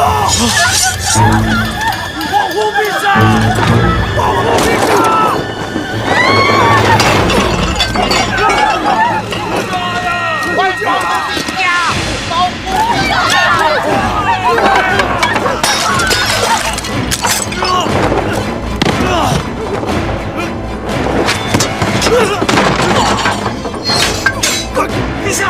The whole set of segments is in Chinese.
保护陛下！保护陛下！快保护陛下！保护陛下！快，陛下！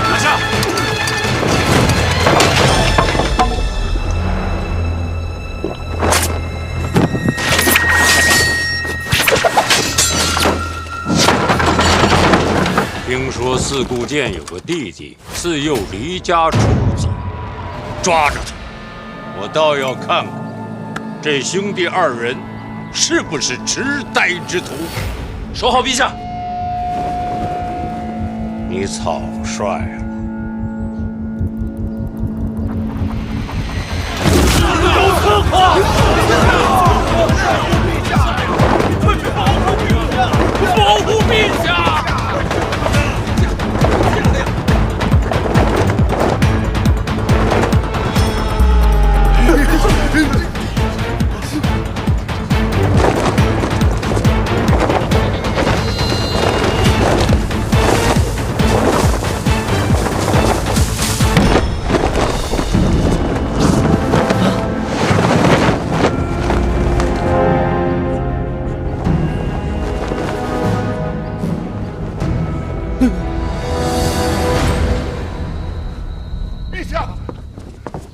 拿下！听说四顾剑有个弟弟自幼离家出走，抓着他，我倒要看看这兄弟二人是不是痴呆之徒。守好陛下！你草率了。有刺客！快去保护陛下！保护陛下！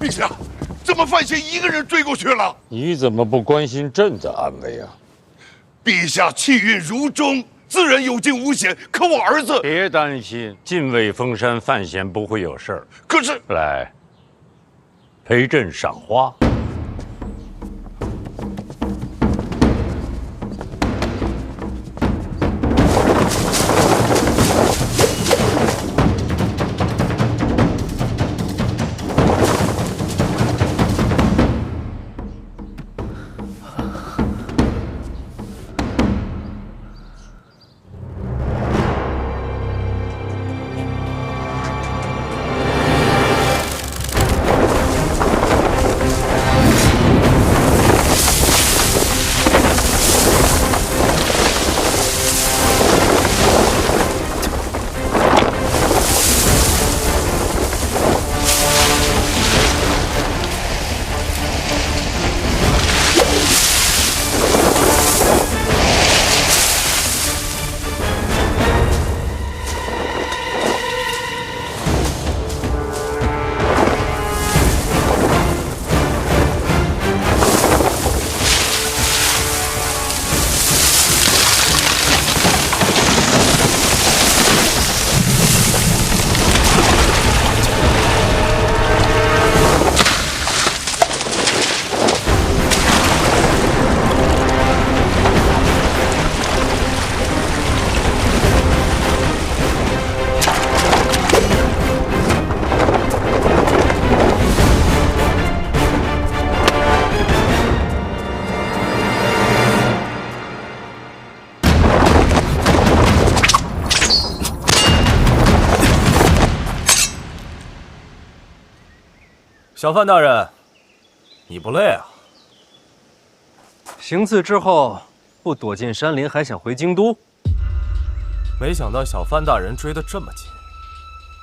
陛下，怎么范闲一个人追过去了？你怎么不关心朕的安危啊？陛下气运如钟，自然有惊无险。可我儿子……别担心，近卫封山范闲不会有事儿。可是，来，陪朕赏花。小范大人，你不累啊？行刺之后，不躲进山林，还想回京都？没想到小范大人追得这么紧。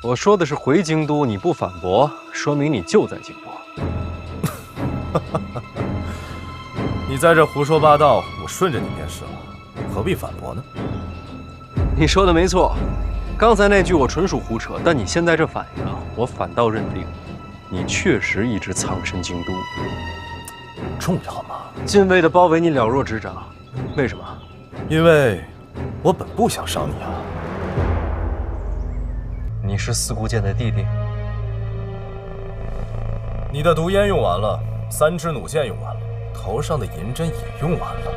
我说的是回京都，你不反驳，说明你就在京都。你在这胡说八道，我顺着你便是了，何必反驳呢？你说的没错，刚才那句我纯属胡扯，但你现在这反应啊，我反倒认定，你确实一直藏身京都。重要吗？禁卫的包围你了若指掌，为什么？因为我本不想伤你啊。你是四顾剑的弟弟？你的毒烟用完了，3支弩箭用完了，头上的银针也用完了，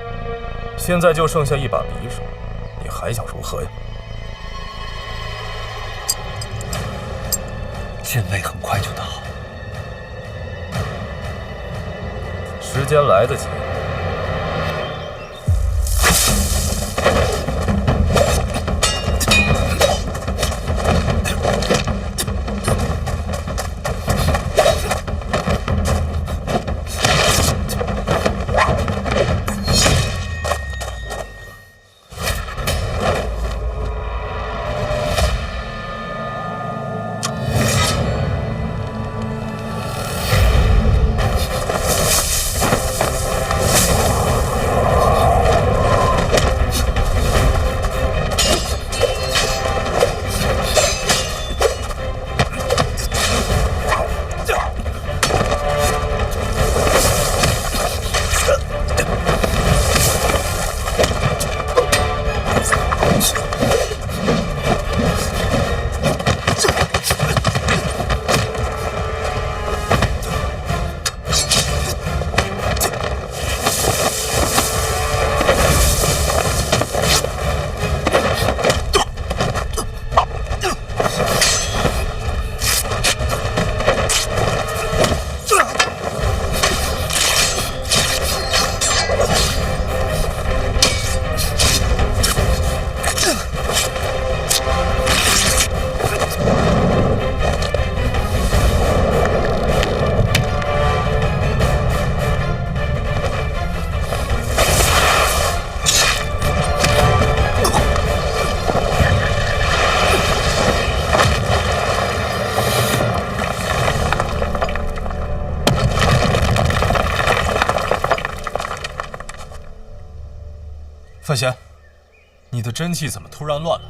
现在就剩下一把匕首，你还想如何呀？剑卫很快就到，时间来得及。范闲，你的真气怎么突然乱了？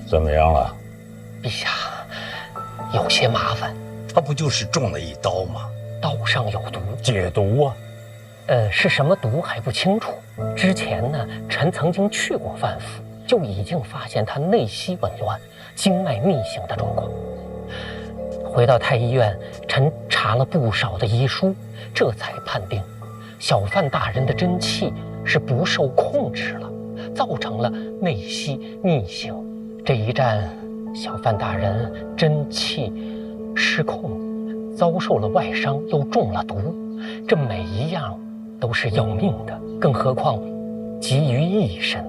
怎么样了？陛下，有些麻烦。他不就是中了一刀吗？刀上有毒，解毒啊！是什么毒还不清楚。之前呢，臣曾经去过范府，就已经发现他内息紊乱、经脉逆行的状况。回到太医院，臣查了不少的医书，这才判定小范大人的真气是不受控制了，造成了内息逆行。这一战，小范大人真气失控，遭受了外伤，又中了毒，这每一样都是要命的，更何况急于一身。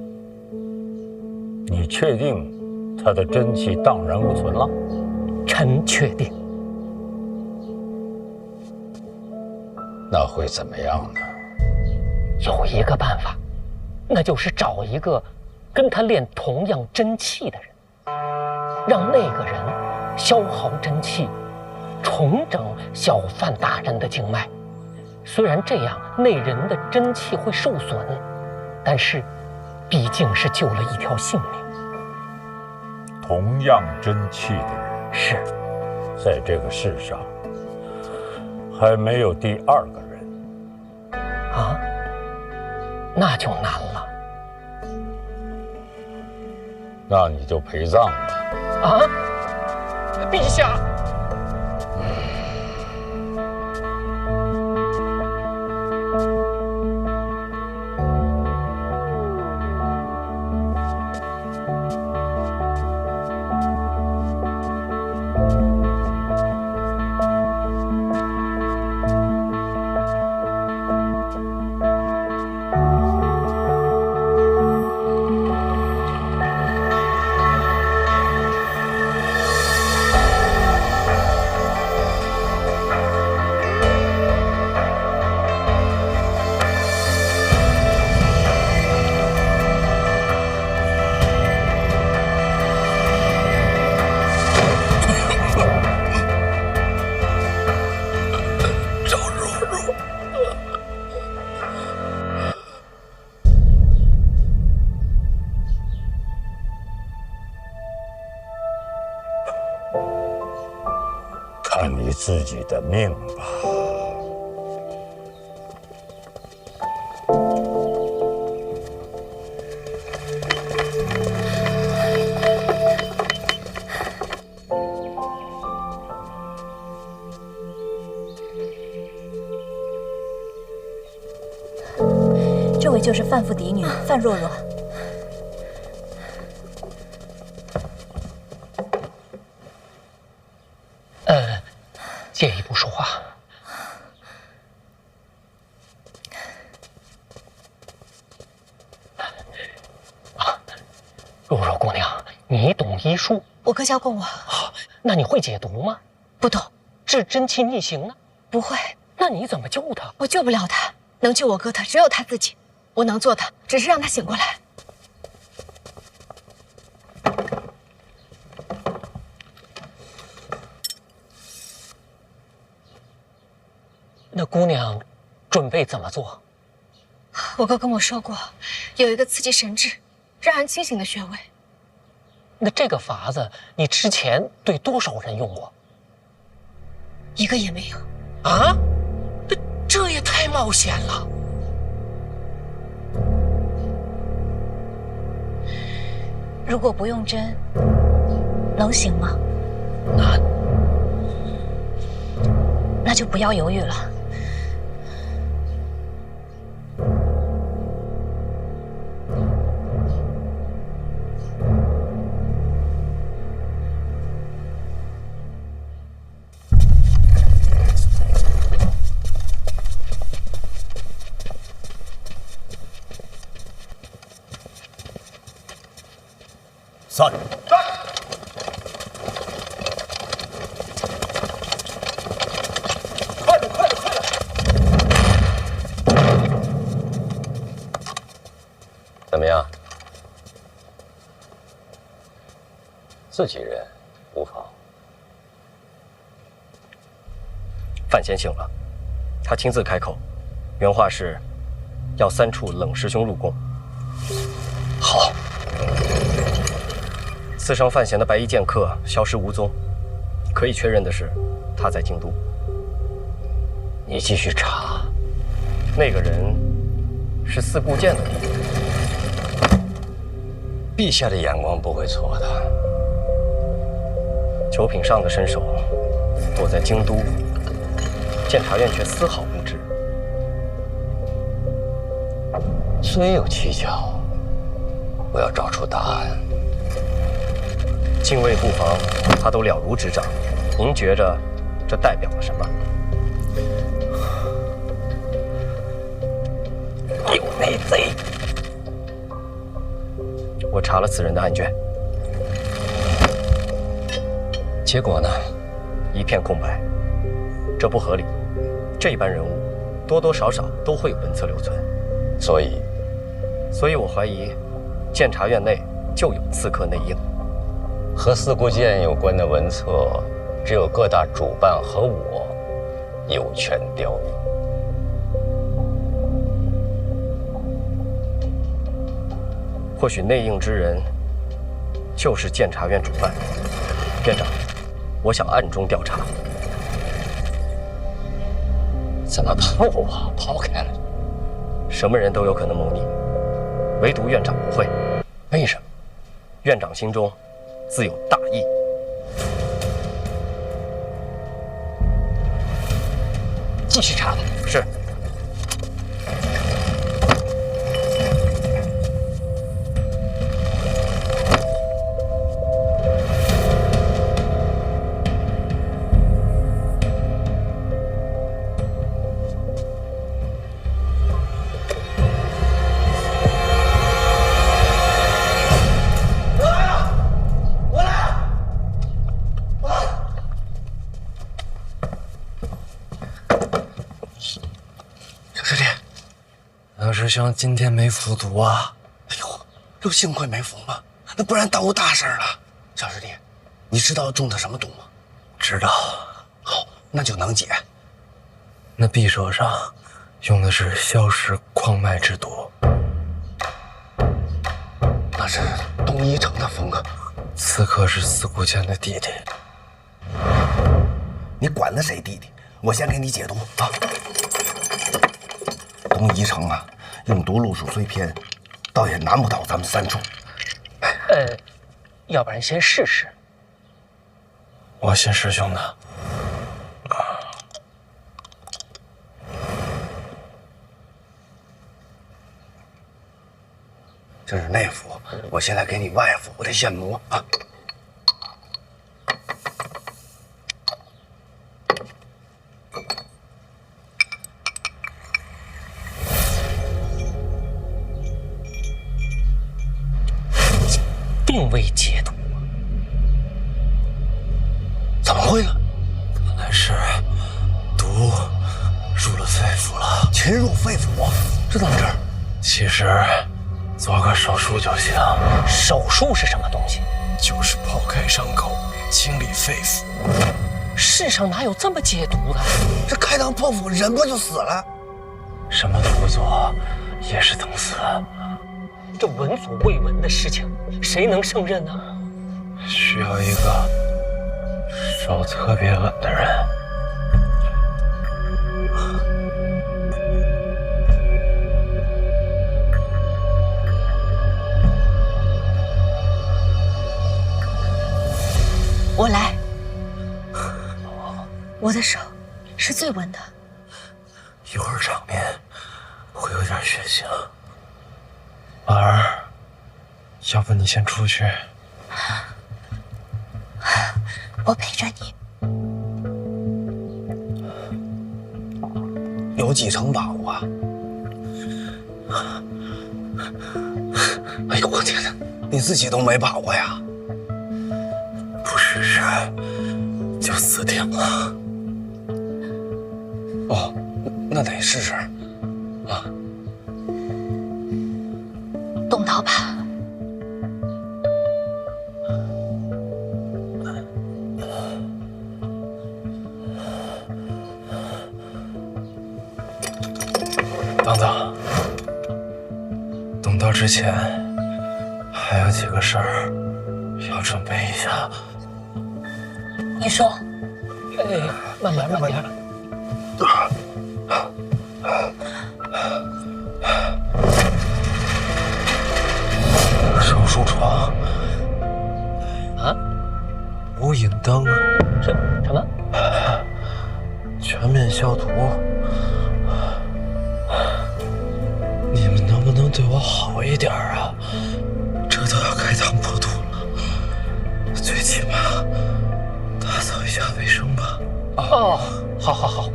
你确定他的真气荡然无存了？臣确定。那会怎么样呢？有一个办法，那就是找一个跟他练同样真气的人，让那个人消耗真气，重整小范大人的经脉。虽然这样那人的真气会受损，但是毕竟是救了一条性命。同样真气的人，是，在这个世上还没有第二个人。啊，那就难了。那你就陪葬吧。啊，陛下。看你自己的命吧。这位就是范府嫡女范若若。借一步说话。若若姑娘，你懂医术？我哥教过我。那你会解毒吗？不懂。治真气逆行呢？不会。那你怎么救他？我救不了他，能救我哥的只有他自己。我能做的只是让他醒过来。那姑娘准备怎么做？我哥跟我说过，有一个刺激神志、让人清醒的穴位。那这个法子你之前对多少人用过？一个也没有。啊？这也太冒险了。如果不用针，能行吗？那就不要犹豫了。散。快点，快点，快点！怎么样？自己人无妨。范先醒了，他亲自开口，原话是：要3处冷师兄入宫。好。刺伤范闲的白衣剑客消失无踪，可以确认的是，他在京都。你继续查，那个人是四顾剑的弟弟。陛下的眼光不会错的。九品上的身手，躲在京都，监察院却丝毫不知。虽有蹊跷，我要找出答案。禁卫布防，他都了如指掌。您觉着这代表了什么？有内贼！我查了此人的案卷，结果呢？一片空白。这不合理。这般人物，多多少少都会有文册留存。所以我怀疑，监察院内就有刺客内应。和四顾剑有关的文册，只有各大主办和我有权调用。或许内应之人就是监察院主办。院长，我想暗中调查。怎么抛开了？什么人都有可能谋逆，唯独院长不会。为什么？院长心中自有大义。继续查吧。是。师兄今天没服毒啊！哎呦，就幸亏没服嘛，那不然耽误大事了。小师弟，你知道中的什么毒吗？知道。好，那就能解。那匕首上用的是硝石矿脉之毒，那是东一城的风格。刺客是四顾剑的弟弟。你管他谁弟弟？我先给你解毒啊。东一城啊，用毒路数虽偏，倒也难不倒咱们三处。要不然先试试。我信师兄的。这是内服，我现在给你外服，我得现磨啊。并未解毒，怎么会呢？看来是毒入了肺腑了。侵入肺腑，这怎么治？其实做个手术就行。手术是什么东西？就是剖开伤口，清理肺腑。世上哪有这么解毒的？这开膛破腹，人不就死了？什么都不做，也是等死。这闻所未闻的事情，谁能胜任呢？需要一个手特别稳的人。我来。我的手是最稳的。一会儿场面会有点血腥。婉儿，要不你先出去，我陪着你。有几成把握啊？哎呦我天哪，你自己都没把握呀？不试试就死定了。哦，那得试试啊。动刀吧。等等，动刀之前还有几个事儿要准备一下。你说。慢点，慢点。手术床啊，无影灯，什么？全面消毒。你们能不能对我好一点啊？这都要开膛破肚了，最起码打扫一下卫生吧。哦，好。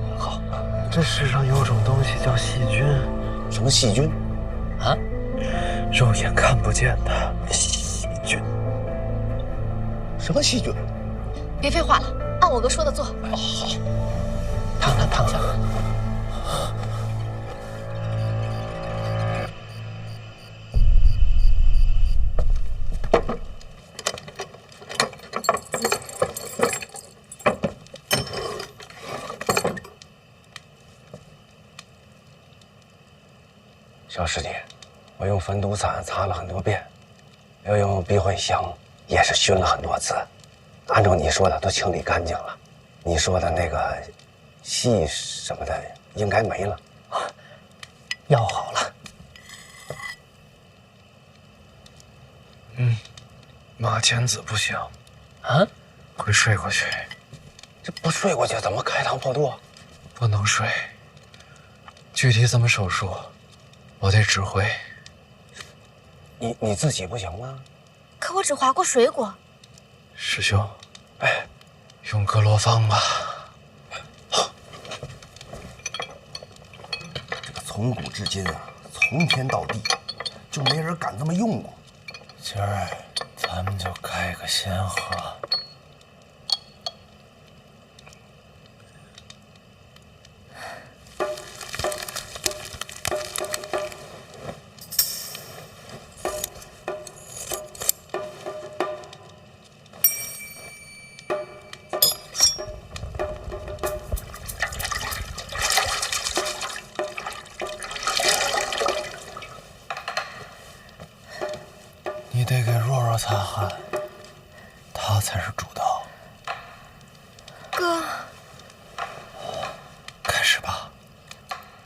这世上有种东西叫细菌。什么细菌？啊？肉眼看不见的细菌。什么细菌？别废话了，按我哥说的做。哦，好。躺下。小师弟，我用焚毒散擦了很多遍，又用避秽香也是熏了很多次。按照你说的都清理干净了，你说的那个戏什么的应该没了。药好了。马千子不行啊，会睡过去。这不睡过去怎么开膛破肚？不能睡。具体怎么手术，我得指挥。你自己不行吗？可我只划过水果。师兄，用格罗方吧。这个从古至今啊，从天到地，就没人敢这么用过。今儿咱们就开个先河。你得给若若擦汗，她才是主刀。哥，开始吧。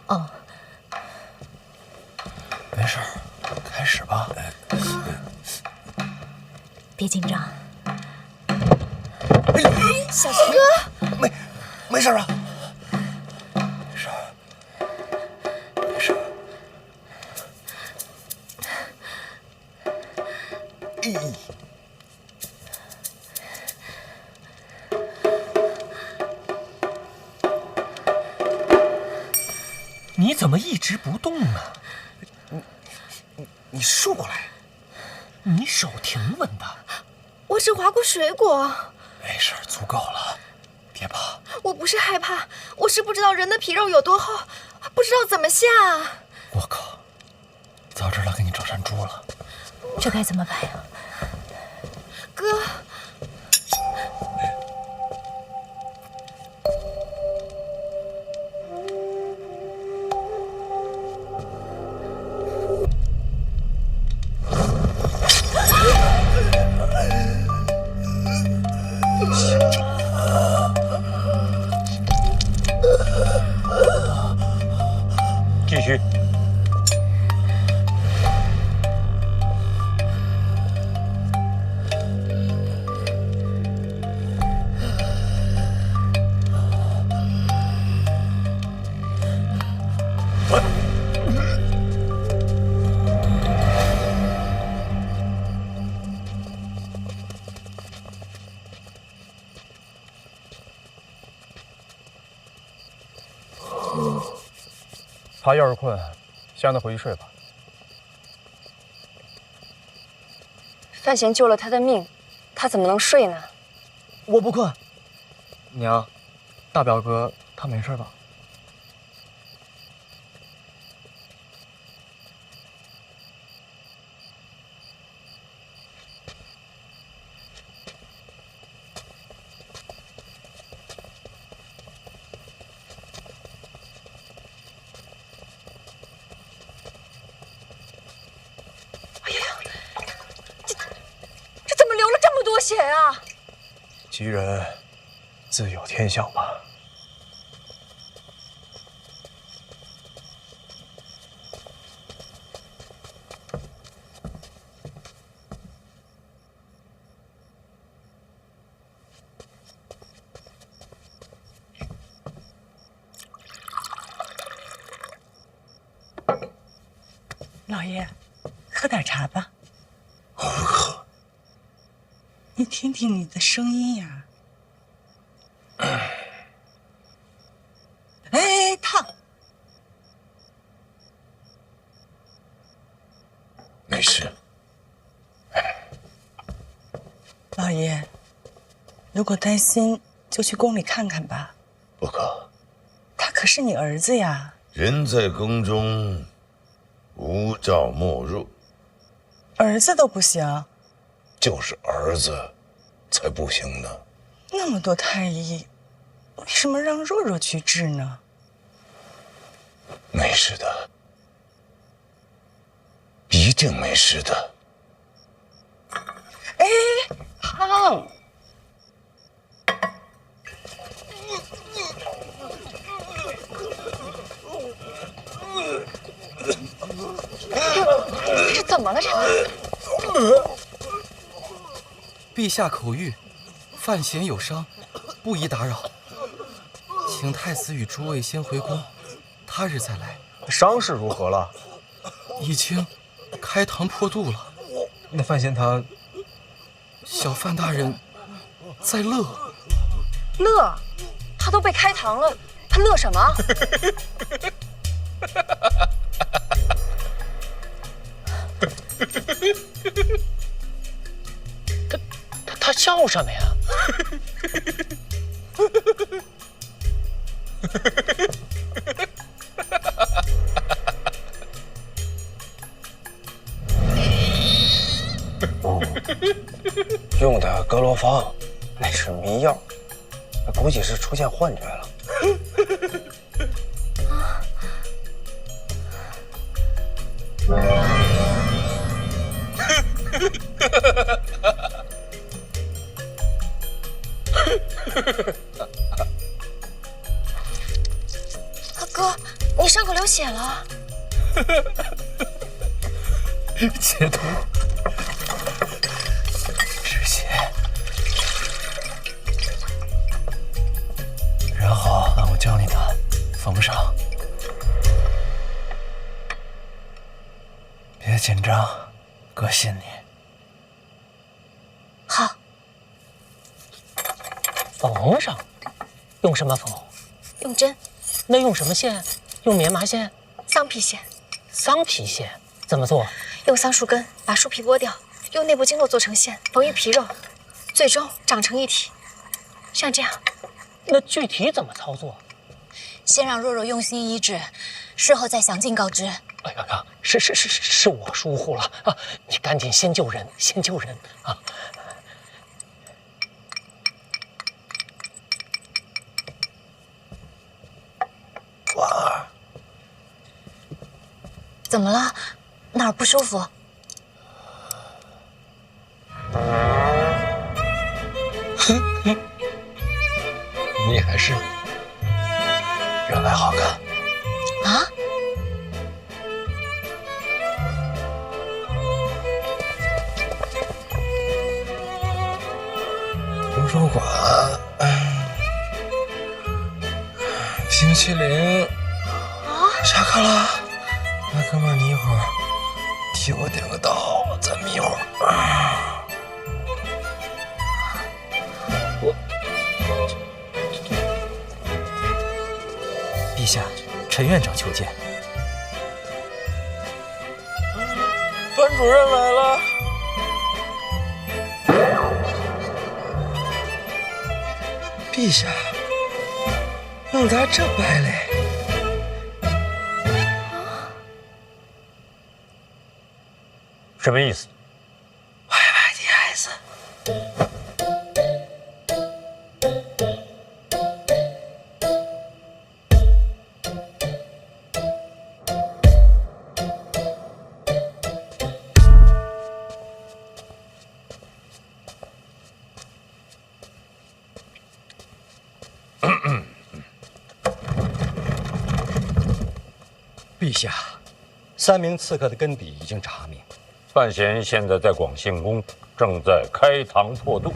哦，没事儿，开始吧。别紧张。小心哥，没事啊。没事儿，没事儿。你怎么一直不动呢？你竖过来。你手挺稳的。我只划过水果。没事儿，足够了，别怕。我不是害怕，我是不知道人的皮肉有多厚，不知道怎么下。我靠，早知道给你找山猪了。这该怎么办呀？哥，继续。他要是困，先让他回去睡吧。范闲救了他的命，他怎么能睡呢？我不困。娘，大表哥他没事吧？血啊！吉人自有天相吧。老爷，喝点茶吧。我不喝。你听听你的声音呀。哎，烫。没事。老爷，如果担心，就去宫里看看吧。不可。他可是你儿子呀。人在宫中，无照莫入。儿子都不行。就是儿子才不行呢。那么多太医，为什么让若若去治呢？没事的，一定没事的。哎，烫！这怎么了？这个陛下口谕，范闲有伤，不宜打扰，请太子与诸位先回宫，他日再来。伤势如何了？已经开膛破肚了。那范闲他……小范大人在乐。乐？他都被开膛了，他乐什么？他笑什么呀？用的格罗方，那是迷药，估计是出现幻觉了。哥，你伤口流血了。解毒，止血，然后按我教你的缝上。别紧张，哥信你。好。缝上，用什么缝？用针。那用什么线？用棉麻线？桑皮线。桑皮线怎么做？用桑树根把树皮剥掉，用内部经络做成线，缝于皮肉，最终长成一体，像这样。那具体怎么操作？先让若若用心医治，事后再详尽告知。哎呀，是我疏忽了啊！你赶紧先救人，先救人啊！婉儿，怎么了？哪儿不舒服？你还是原来好看啊！图书馆，冰淇淋下课了。那哥们儿，你一会儿替我点个到，再眯会儿。陛下，陈院长求见。班主任来了。陛下，弄咋这白嘞？什么意思？歪歪的孩子。陛下，3名刺客的根底已经查明，范闲现在在广信宫，正在开膛破肚。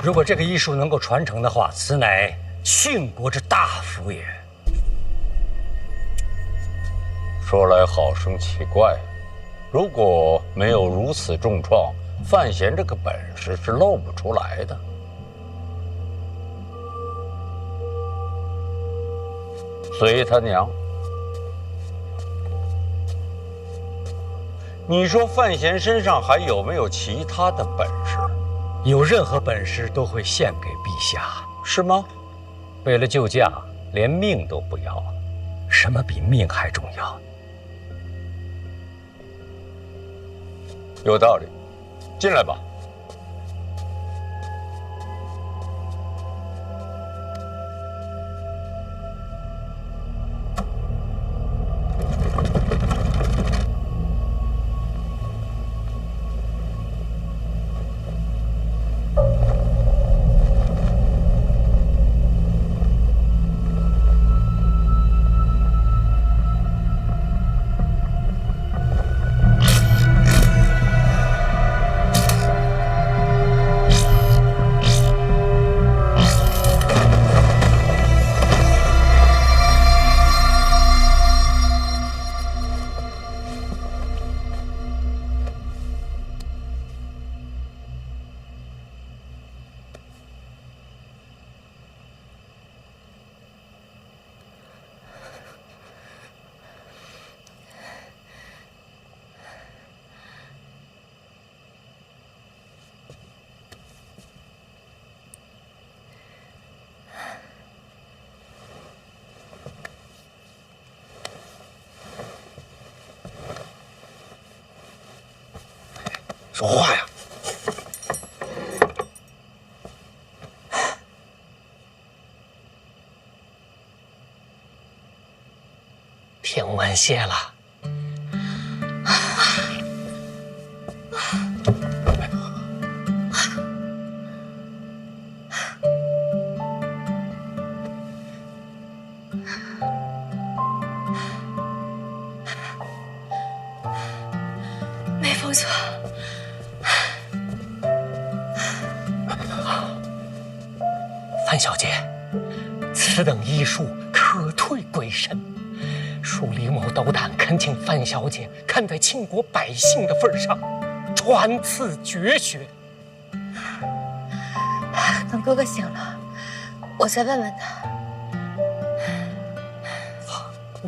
如果这个医术能够传承的话，此乃殉国之大福也。说来好生奇怪，如果没有如此重创，范闲这个本事是露不出来的。随他娘。你说范闲身上还有没有其他的本事？有任何本事都会献给陛下，是吗？为了救驾，连命都不要，什么比命还重要？有道理，进来吧。说话呀！听闻谢了。没放错。范小姐，此等医术可退鬼神。恕李某斗胆恳请范小姐看在倾国百姓的份上，传赐绝学。等哥哥醒了，我再问问他。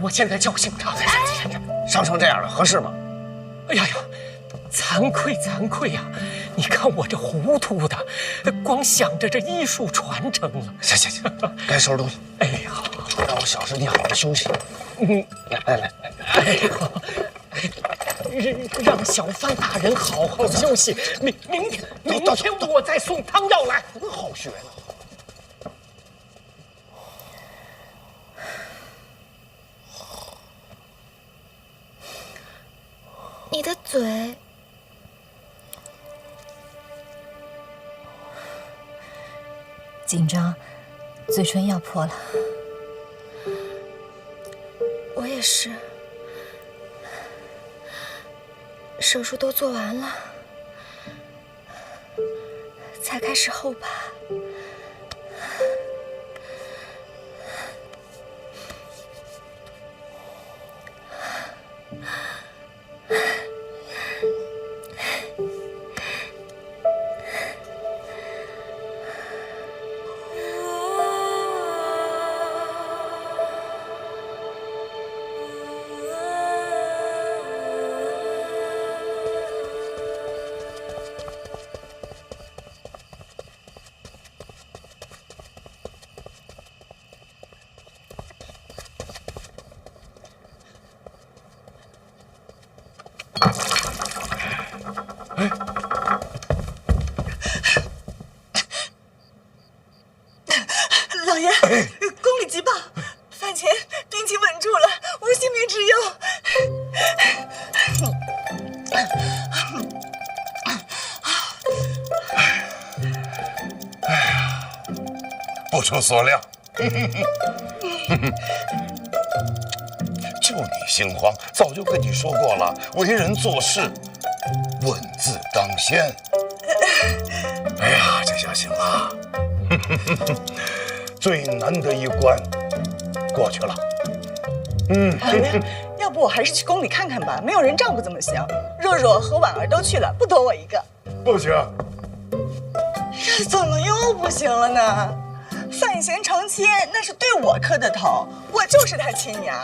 我现在叫醒他。伤成这样了，合适吗？哎呀呀，惭愧呀！你看我这糊涂的，光想着这医术传承了。行，该收拾东西。哎呀，让我小师弟好好休息。来。哎呀，让小范大人好好休息。明天我再送汤药来。很好学呢。你的嘴紧张，嘴唇要破了。我也是，手术都做完了，才开始后怕。老爷，宫里急报，饭前病情稳住了，无性命之忧。不出所料，就你心慌，早就跟你说过了，为人做事稳字当先。哎呀，这下行了，最难的一关过去了。老爷，要不我还是去宫里看看吧，没有人照顾怎么行？若若和婉儿都去了，不多我一个。不行，这怎么又不行了呢？范闲成亲，那是对我磕的头，我就是他亲娘。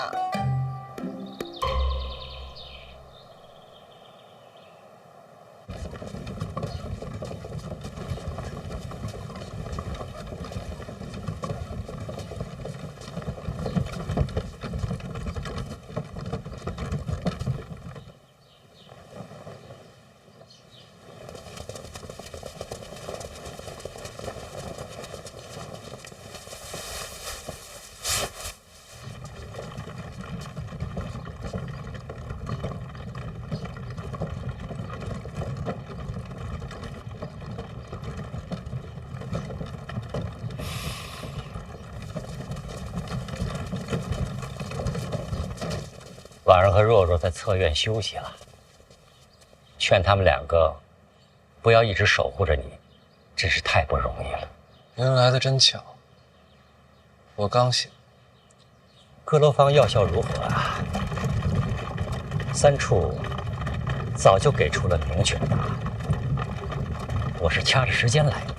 婉儿和若若在侧院休息了，劝他们两个不要一直守护着你，真是太不容易了。您来的真巧，我刚醒。阁楼坊药效如何啊？三处早就给出了明确的答案，我是掐着时间来的。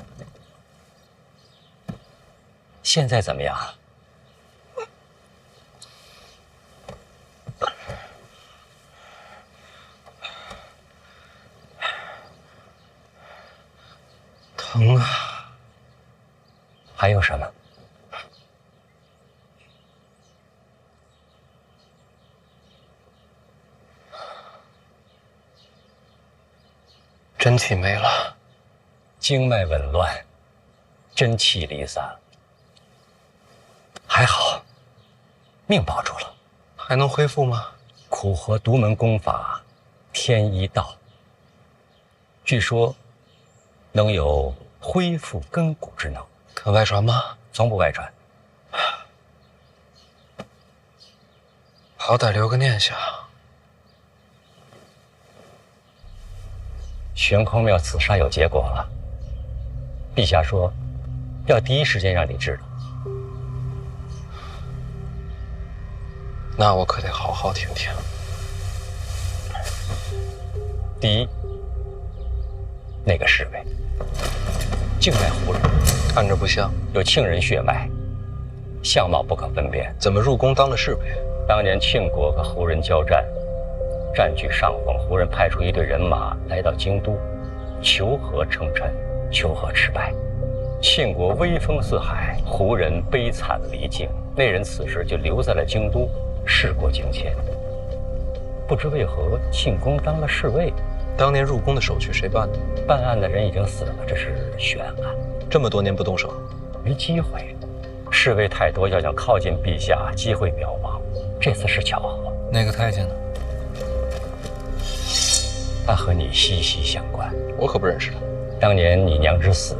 现在怎么样？疼啊！还有什么？真气没了，经脉紊乱，真气离散。还好，命保住了。还能恢复吗？苦活独门功法，天一道。据说能有恢复根骨之能。可外传吗？从不外传。好歹留个念想。悬空庙刺杀有结果了，陛下说要第一时间让你知道。那我可得好好听听。第一，那个侍卫，境外胡人，看着不像，有庆人血脉，相貌不可分辨。怎么入宫当了侍卫？当年庆国和胡人交战，占据上风，胡人派出一队人马来到京都，求和称臣，求和失败。庆国威风四海，胡人悲惨离境，那人此时就留在了京都，事过境迁。不知为何庆公当了侍卫。当年入宫的手续谁办的？办案的人已经死了，这是悬案。这么多年不动手，没机会。侍卫太多，要想靠近陛下，机会渺茫。这次是巧合。那个太监呢？他和你息息相关。我可不认识他。当年你娘之死，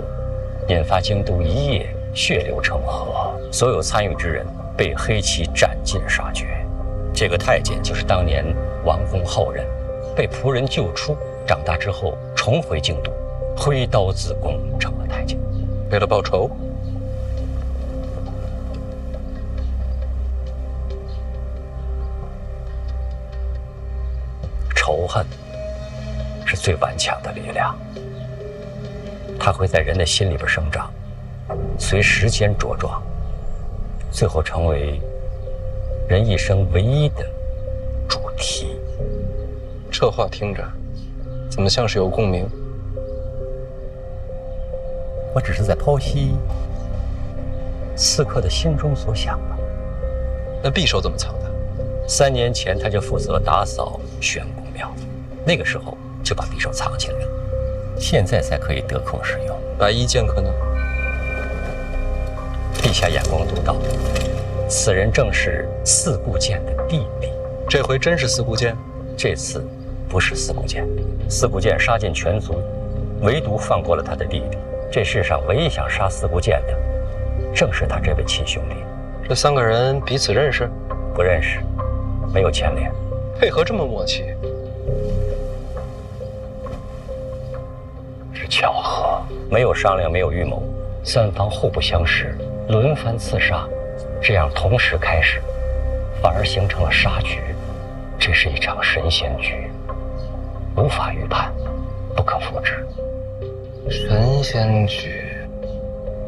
引发京都一夜血流成河，所有参与之人被黑旗斩尽杀绝。这个太监就是当年王公后人，被仆人救出，长大之后重回京都，挥刀自宫，成了太监。为了报仇？仇恨是最顽强的力量，它会在人的心里边生长，随时间茁壮，最后成为人一生唯一的主题。这话听着，怎么像是有共鸣？我只是在剖析刺客的心中所想吧。那匕首怎么藏的？3年前他就负责打扫玄公庙，那个时候就把匕首藏起来了，现在才可以得空使用。白衣剑客呢？陛下眼光独到，此人正是四顾剑的弟弟。这回真是四顾剑？这次不是四顾剑，四顾剑杀尽全族，唯独放过了他的弟弟。这世上唯一想杀四顾剑的，正是他这位亲兄弟。这3个人彼此认识？不认识，没有牵连。配合这么默契，是巧合，没有商量，没有预谋，3方互不相识，轮番刺杀，这样同时开始，反而形成了杀局。这是一场神仙局，无法预判，不可复制。神仙局，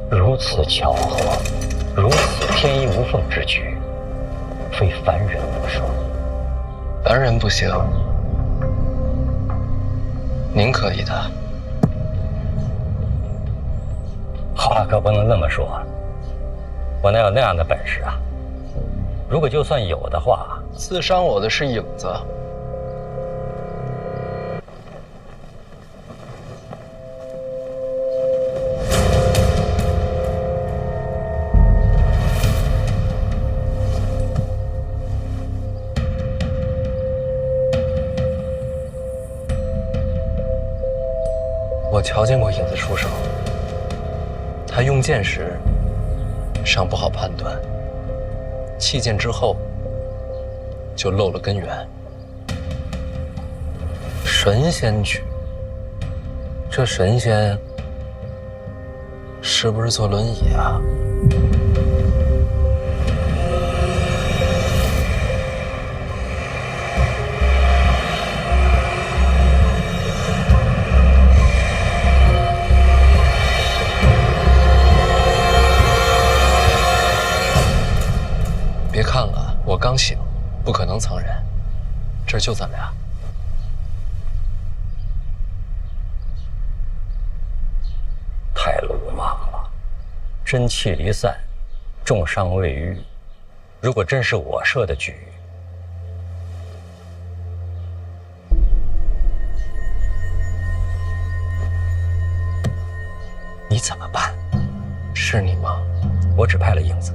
如此巧合，如此天衣无缝之局，非凡人莫属。凡人不行，您可以的。话可不能那么说，我哪有那样的本事啊？如果就算有的话，刺伤我的是影子。我瞧见过影子出手，他用剑时尚不好判断，弃剑之后就漏了根源。神仙局，这神仙是不是坐轮椅啊？别看了，我刚醒，不可能藏人，这儿就咱俩。太鲁莽了，真气离散，重伤未愈。如果真是我设的局，怎么办？是你吗？我只派了影子，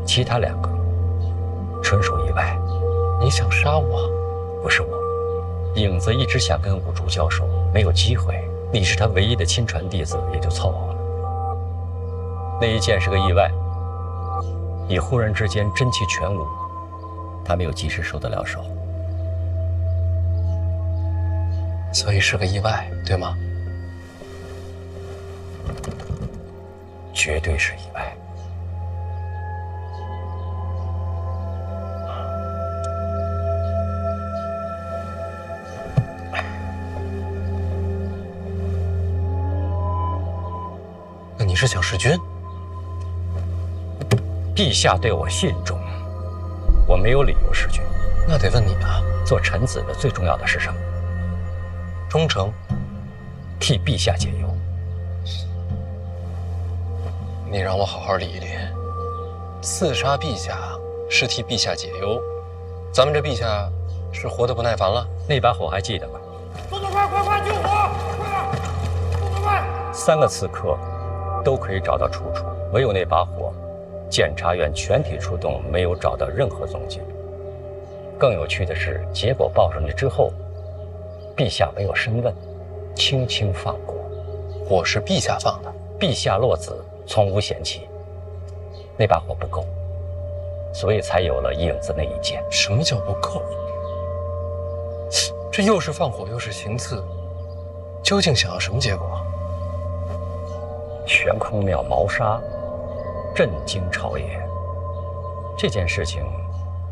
其他2个纯属意外。你想杀我？不是我，影子一直想跟五竹交手，没有机会。你是他唯一的亲传弟子，也就凑合了。那一剑是个意外，你忽然之间真气全无，他没有及时收得了手，所以是个意外，对吗？绝对是意外。那你是想弑君？陛下对我信重，我没有理由弑君。那得问你啊，做臣子的最重要的是什么？忠诚，替陛下解忧。你让我好好理一理。刺杀陛下是替陛下解忧，咱们这陛下是活得不耐烦了？那把火还记得吗？动作快，快救火！快点，动作快！3个刺客都可以找到出处，唯有那把火，检察院全体出动，没有找到任何踪迹。更有趣的是，结果报上去之后，陛下没有深问，轻轻放过。火是陛下放的，陛下落子，从无嫌弃。那把火不够，所以才有了影子那一剑。什么叫不够？这又是放火又是行刺，究竟想要什么结果？悬空庙谋杀，震惊朝野。这件事情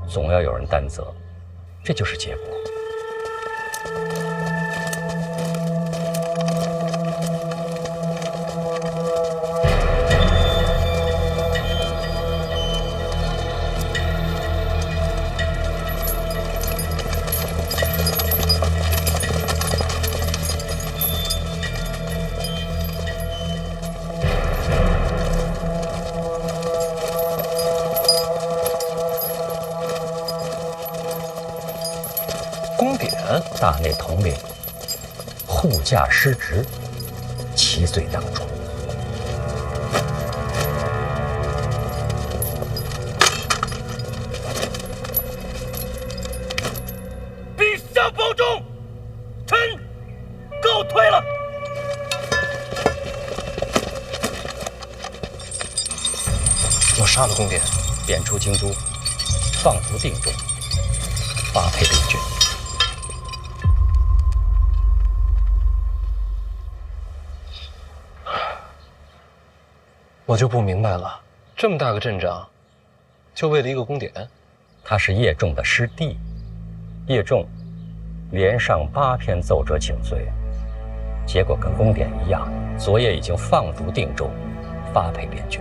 总要有人担责，这就是结果。大内统领护驾失职，其罪当诛。陛下保重，臣告退了。我杀了宫典，贬出京都，放逐定州，发配边郡。我就不明白了，这么大个阵仗，就为了一个宫典？他是叶仲的师弟，叶仲连上8篇奏折请罪，结果跟宫典一样，昨夜已经放逐定州，发配边郡。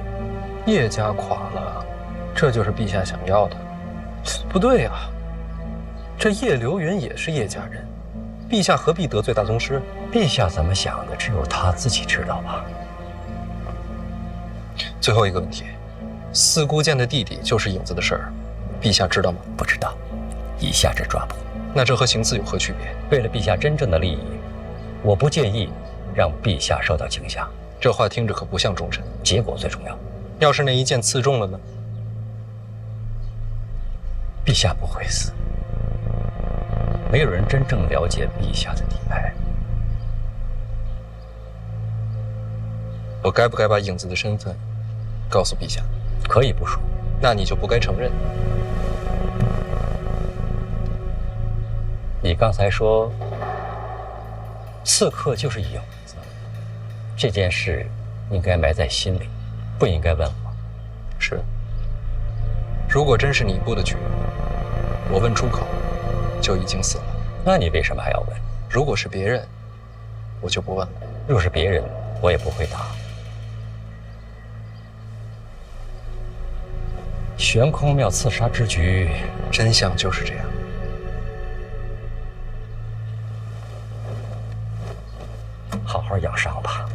叶家垮了，这就是陛下想要的？不对呀，这叶流云也是叶家人，陛下何必得罪大宗师？陛下怎么想的，只有他自己知道吧。最后一个问题，四姑剑的弟弟就是影子的事儿，陛下知道吗？不知道，以下这抓捕。那这和行刺有何区别？为了陛下真正的利益，我不介意让陛下受到惊吓。这话听着可不像忠臣，结果最重要。要是那一剑刺中了呢？陛下不会死，没有人真正了解陛下的底牌。我该不该把影子的身份告诉陛下？可以不说，那你就不该承认。你刚才说刺客就是影子，这件事应该埋在心里，不应该问我。是，如果真是你布的局，我问出口就已经死了。那你为什么还要问？如果是别人，我就不问了。若是别人，我也不会答。悬空庙刺杀之局，真相就是这样。好好养伤吧。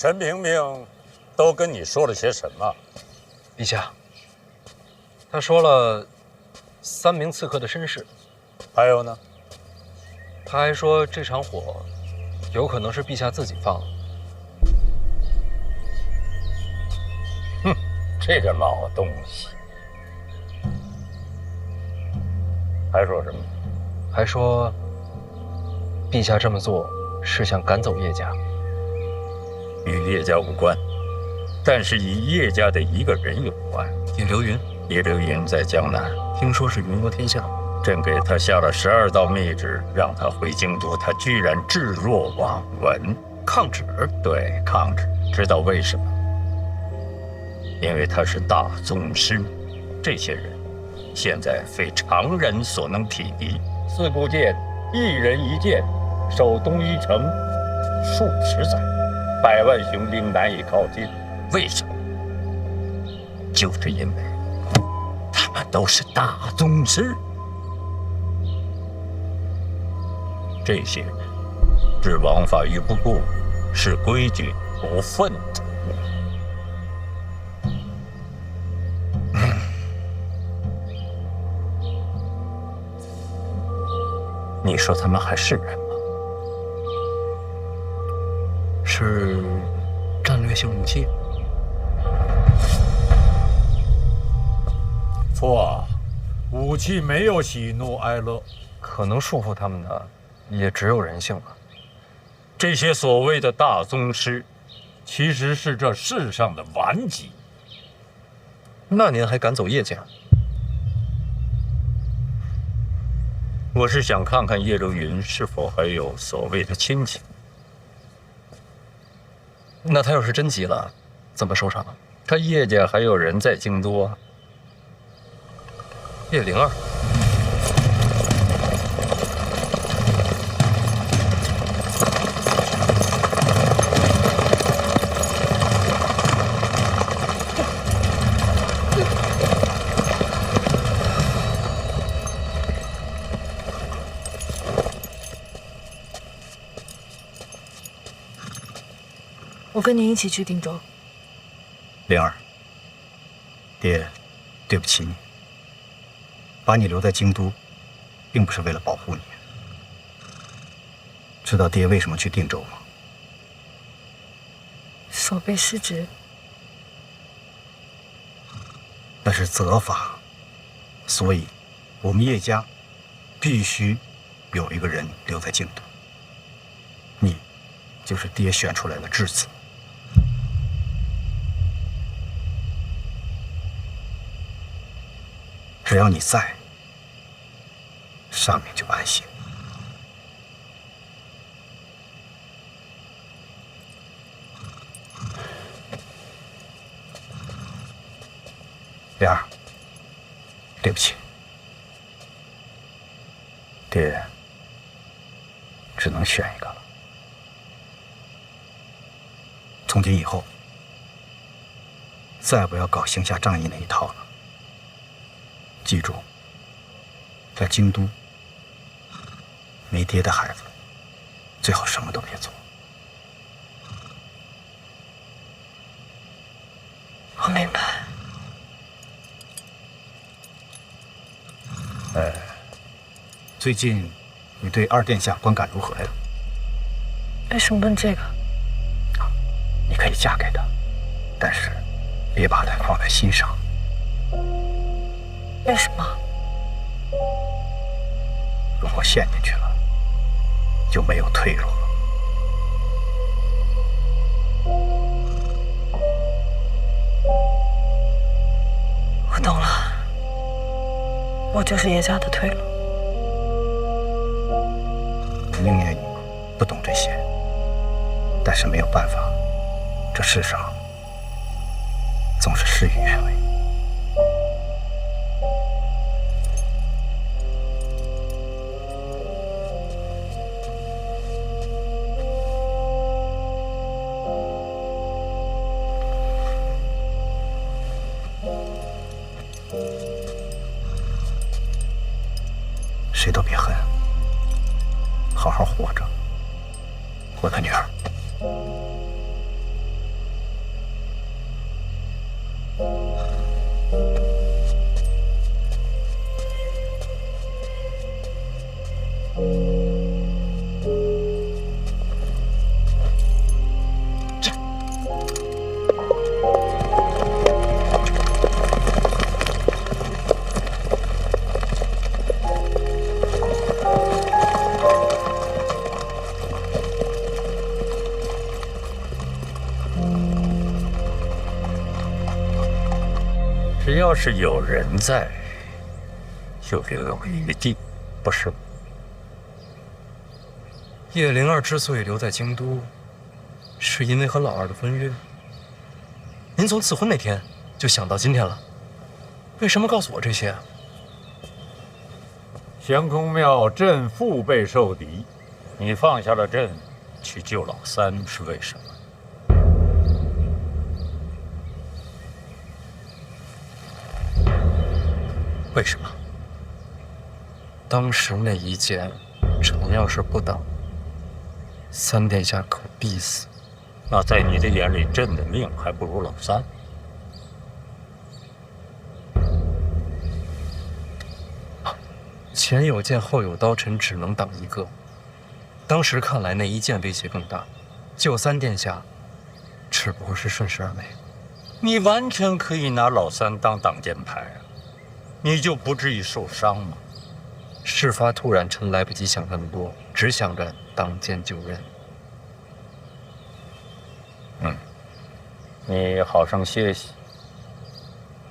陈萍萍都跟你说了些什么？陛下，他说了3名刺客的身世，还有呢？他还说这场火有可能是陛下自己放的。哼，这个老东西。还说什么？还说陛下这么做是想赶走叶家。与叶家无关，但是与叶家的一个人有关。叶流云。叶流云在江南，听说是云游天下。朕给他下了12道密旨，让他回京都，他居然置若罔闻，抗旨。对，抗旨。知道为什么？因为他是大宗师，这些人现在非常人所能匹敌。四顾剑1人1剑，守东夷城数10载，100万雄兵难以靠近。为什么？就是因为他们都是大宗师。这些人是王法于不顾，是规矩不愤的。你说他们还是人吗？是战略性武器。错，武器没有喜怒哀乐，可能束缚他们的也只有人性了。这些所谓的大宗师，其实是这世上的顽疾。那您还赶走叶家？我是想看看叶流云是否还有所谓的亲戚。那他要是真急了，怎么收场？他叶家还有人在京都啊。叶灵儿。我跟您一起去定州。灵儿，爹，对不起你。把你留在京都，并不是为了保护你。知道爹为什么去定州吗？守备失职。那是责罚，所以，我们叶家必须有一个人留在京都。你，就是爹选出来的质子。只要你在，上面就安心。莲儿，对不起，爹只能选一个了。从今以后，再不要搞行侠仗义那一套了。记住，在京都，没爹的孩子，最好什么都别做。我明白。最近你对二殿下观感如何呀？为什么问这个？你可以嫁给他，但是别把他放在心上。为什么？如果陷进去了，就没有退路了。我懂了，我就是叶家的退路。宁愿你不懂这些，但是没有办法，这世上总是事与愿违。谁都别恨，好好活着，我的女儿。要是有人在，就留一地，不是吗？叶灵儿之所以留在京都，是因为和老二的婚约。您从赐婚那天就想到今天了，为什么告诉我这些啊？降空庙朕腹背受敌，你放下了朕，去救老三是为什么？为什么？当时那一剑，臣要是不挡，三殿下可必死。那在你的眼里，朕的命还不如老三？前有剑，后有刀，臣只能挡一个。当时看来，那一剑威胁更大，救三殿下，只不过是顺势而为。你完全可以拿老三当挡箭牌啊，你就不至于受伤吗？事发突然，臣来不及想那么多，只想着挡箭就任。你好生歇息，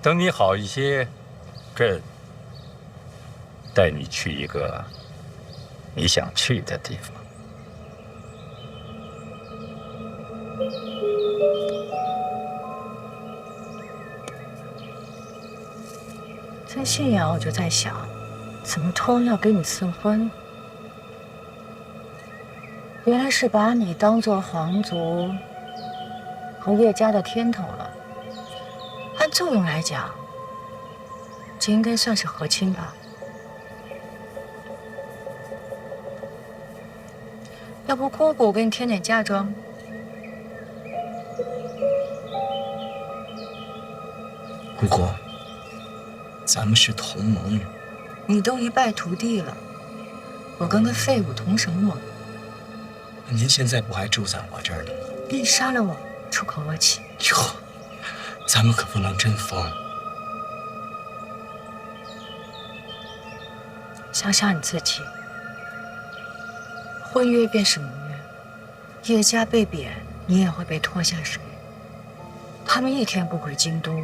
等你好一些，朕带你去一个你想去的地方。在信阳，我就在想，怎么突然要给你赐婚？原来是把你当做皇族和叶家的天头了。按作用来讲，这应该算是和亲吧。要不姑姑，我给你添点嫁妆。姑姑，咱们是同盟，你都一败涂地了，我跟个废物同什么盟？您现在不还住在我这儿呢？你杀了我，出口恶气。哟，咱们可不能真疯。想想你自己，婚约便是盟约，叶家被贬，你也会被拖下水。他们一天不回京都，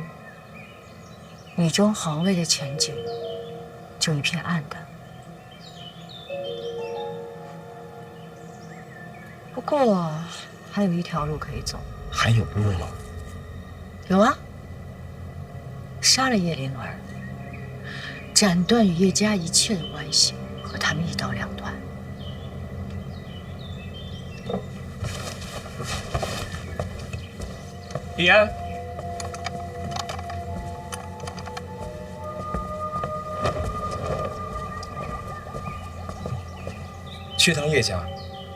你中皇位的前景就一片暗淡。不过还有一条路可以走。还有路吗？有啊，杀了叶灵儿，斩断与叶家一切的关系，和他们一刀两断。李安，去趟叶家，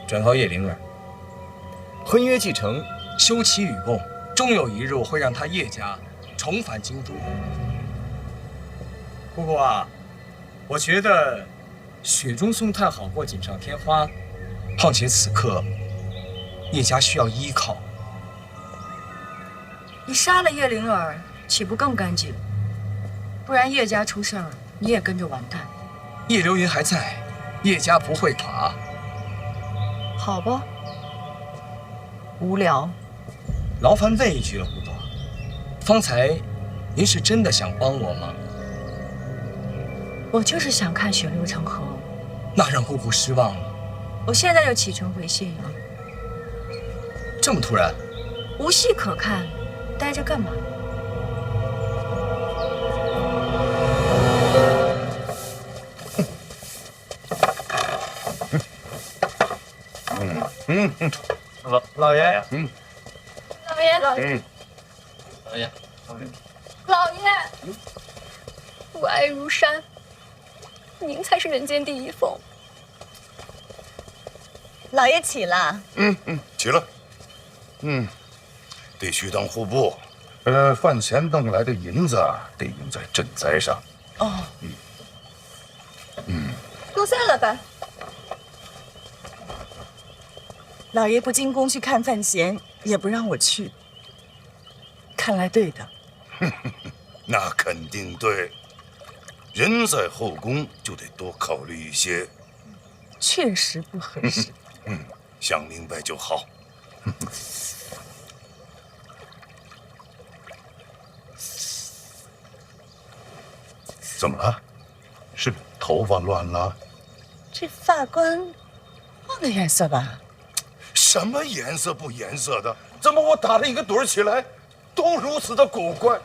转告叶灵儿，婚约既成，休戚与共，终有一日我会让他叶家重返京都。姑姑啊，我觉得雪中送炭好过锦上添花，况且此刻叶家需要依靠。你杀了叶灵儿，岂不更干净？不然叶家出事儿，你也跟着完蛋。叶流云还在，叶家不会垮。好吧，无聊。劳烦问一句了，姑姑，方才您是真的想帮我吗？我就是想看血流成河。那让姑姑失望了。我现在就启程回信阳。这么突然？无戏可看，待着干嘛？老爷，老爷，老爷，老爷，父爱如山，您才是人间第一凤。老爷起了。起了。得须当户部，饭钱弄来的银子得用在赈灾上。哦。多散了吧。老爷不进宫去看范闲，也不让我去，看来对的。那肯定对。人在后宫就得多考虑一些。确实不合适。想明白就好。怎么了？是头发乱了？这发冠换个颜色吧。什么颜色不颜色的？怎么我打了一个盹起来，都如此的古怪？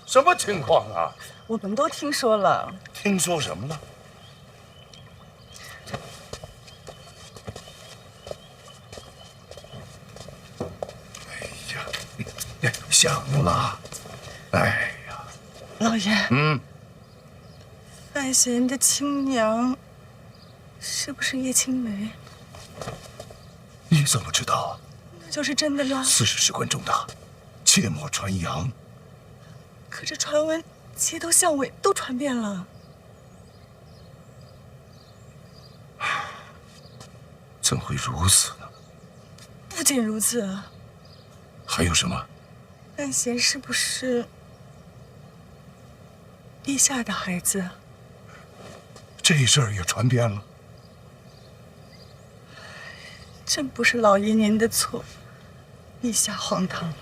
什么情况啊？我们都听说了。听说什么了？哎呀，想了。哎呀，老爷。范闲的亲娘是不是叶青梅？你怎么知道？那就是真的了。此事事关重大，切莫传扬。可这传闻街头巷尾都传遍了。怎会如此呢？不仅如此，还有什么？范闲是不是陛下的孩子？这事儿也传遍了。真不是老爷您的错，陛下荒唐了。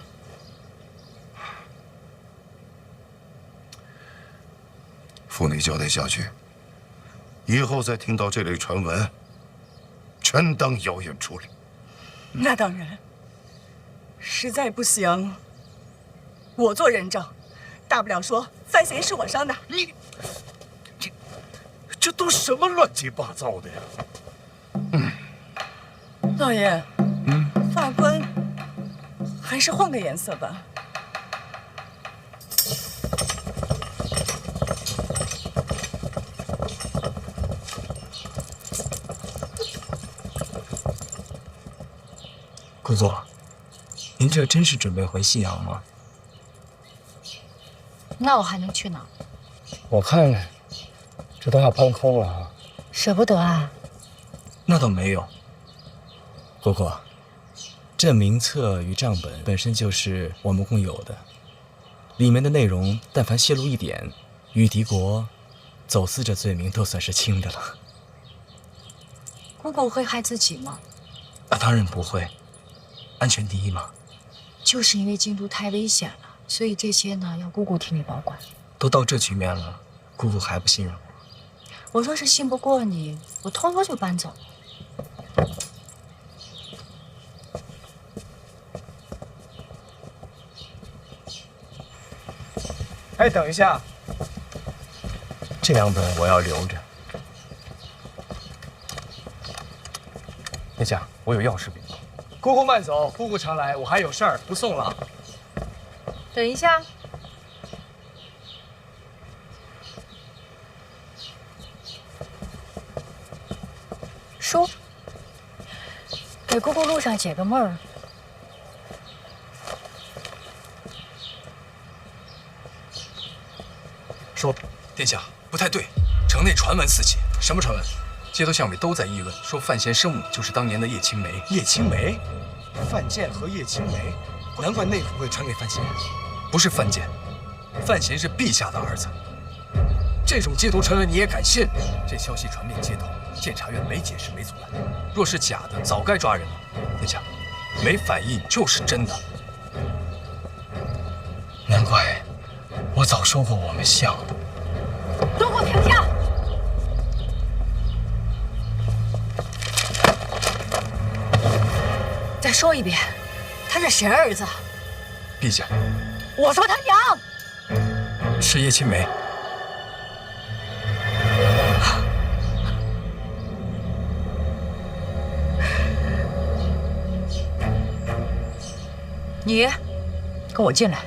父内交代下去，以后再听到这类传闻，全当谣言处理。那当然，实在不行，我做人证，大不了说范闲是我伤的。这都什么乱七八糟的呀！老爷，发冠还是换个颜色吧。姑姑，您这真是准备回西阳吗？那我还能去哪？我看这都要搬空了啊。舍不得啊？那倒没有。姑姑，这名册与账本本身就是我们共有的，里面的内容但凡泄露一点，与敌国走私这罪名都算是轻的了。姑姑会害自己吗？当然不会，安全第一嘛。就是因为京都太危险了，所以这些呢要姑姑替你保管。都到这局面了，姑姑还不信任我？我若是信不过你，我偷偷就搬走了。哎，等一下，这两本我要留着。殿下，我有要事禀告。姑姑慢走，姑姑常来，我还有事儿，不送了。等一下。书，给姑姑路上解个闷儿。说，殿下不太对，城内传闻四起。什么传闻？街头巷尾都在议论，说范闲生母就是当年的叶青梅。叶青梅，范建和叶青梅，难怪内府会传给范闲。不是范建，范闲是陛下的儿子。这种街头传闻你也敢信？这消息传遍街头，监察院没解释没阻拦，若是假的，早该抓人了。殿下，没反应就是真的。难怪我早说过我们像。都给我停下！再说一遍，他是谁儿子？陛下，我说他娘。是叶青梅。你跟我进来。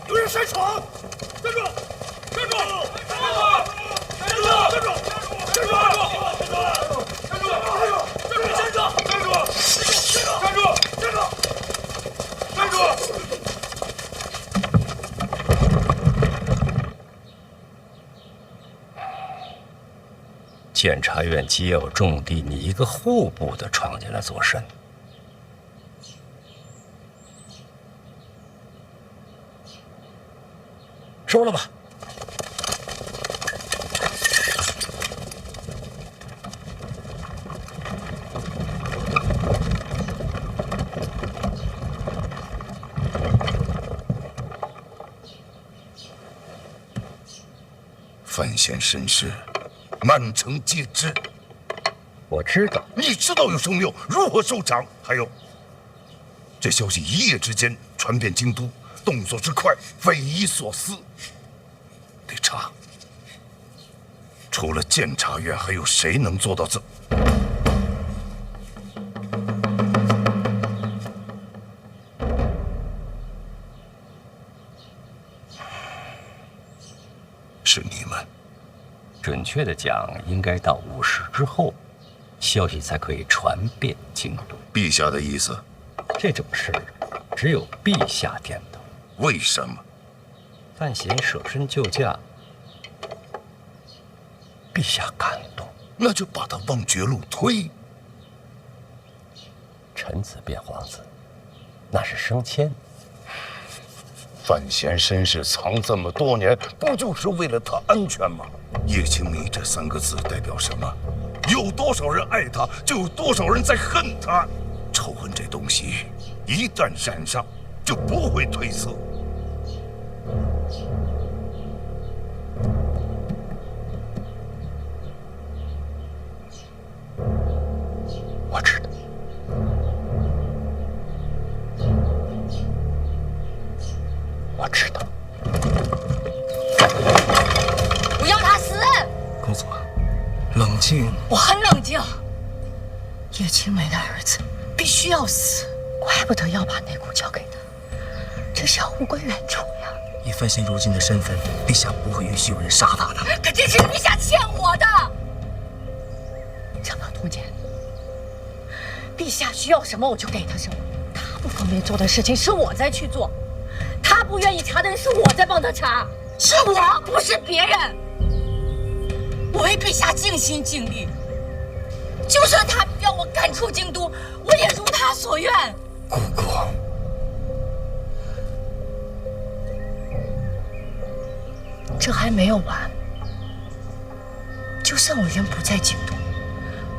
有人擅闯！站住！站住！站住！站住！站住！站住！监察院皆有重地，你一个户部的闯进来作甚？收了吧。范闲身世，满城皆知。我知道。你知道有什么用？如何收场？还有，这消息一夜之间传遍京都，动作之快，匪夷所思。得查。除了监察院，还有谁能做到这？是你们。准确的讲，应该到午时之后，消息才可以传遍京都。陛下的意思？这种事只有陛下点头。为什么？范闲舍身救驾，陛下感动，那就把他往绝路推。臣子变皇子，那是升迁。范闲身世藏这么多年，不就是为了他安全吗？叶青梅这3个字代表什么？有多少人爱他，就有多少人在恨他。仇恨这东西，一旦染上，就不会褪色。我知道。我知道。不要他死！公主，冷静。我很冷静。叶青梅的儿子必须要死，怪不得要把内骨交给他，这是要物归原主呀。以范闲如今的身份，陛下不会允许有人杀他的。可这是陛下欠我的。这么多年，陛下需要什么我就给他什么，他不方便做的事情是我在去做。他不愿意查的人是我在帮他查，是我，不是别人。我为陛下尽心尽力，就算他要我赶出京都，我也如他所愿。姑姑，这还没有完。就算我人不在京都，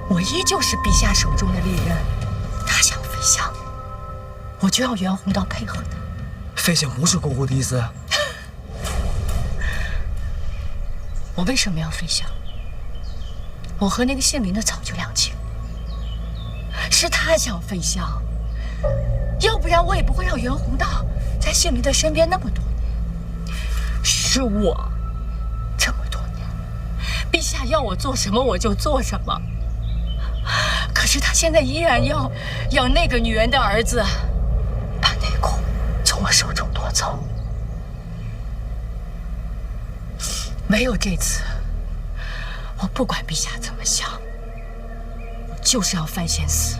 我依旧是陛下手中的利刃。他想飞翔，我就要袁宏道配合他。飞翔不是姑姑的意思。我为什么要飞翔？我和那个姓林的早就两清，是他想飞翔，要不然我也不会让袁宏道在姓林的身边那么多年。是我这么多年，陛下要我做什么我就做什么，可是他现在依然要那个女人的儿子把内骨从我手中夺走。没有这次，我不管陛下怎么想，我就是要范闲死。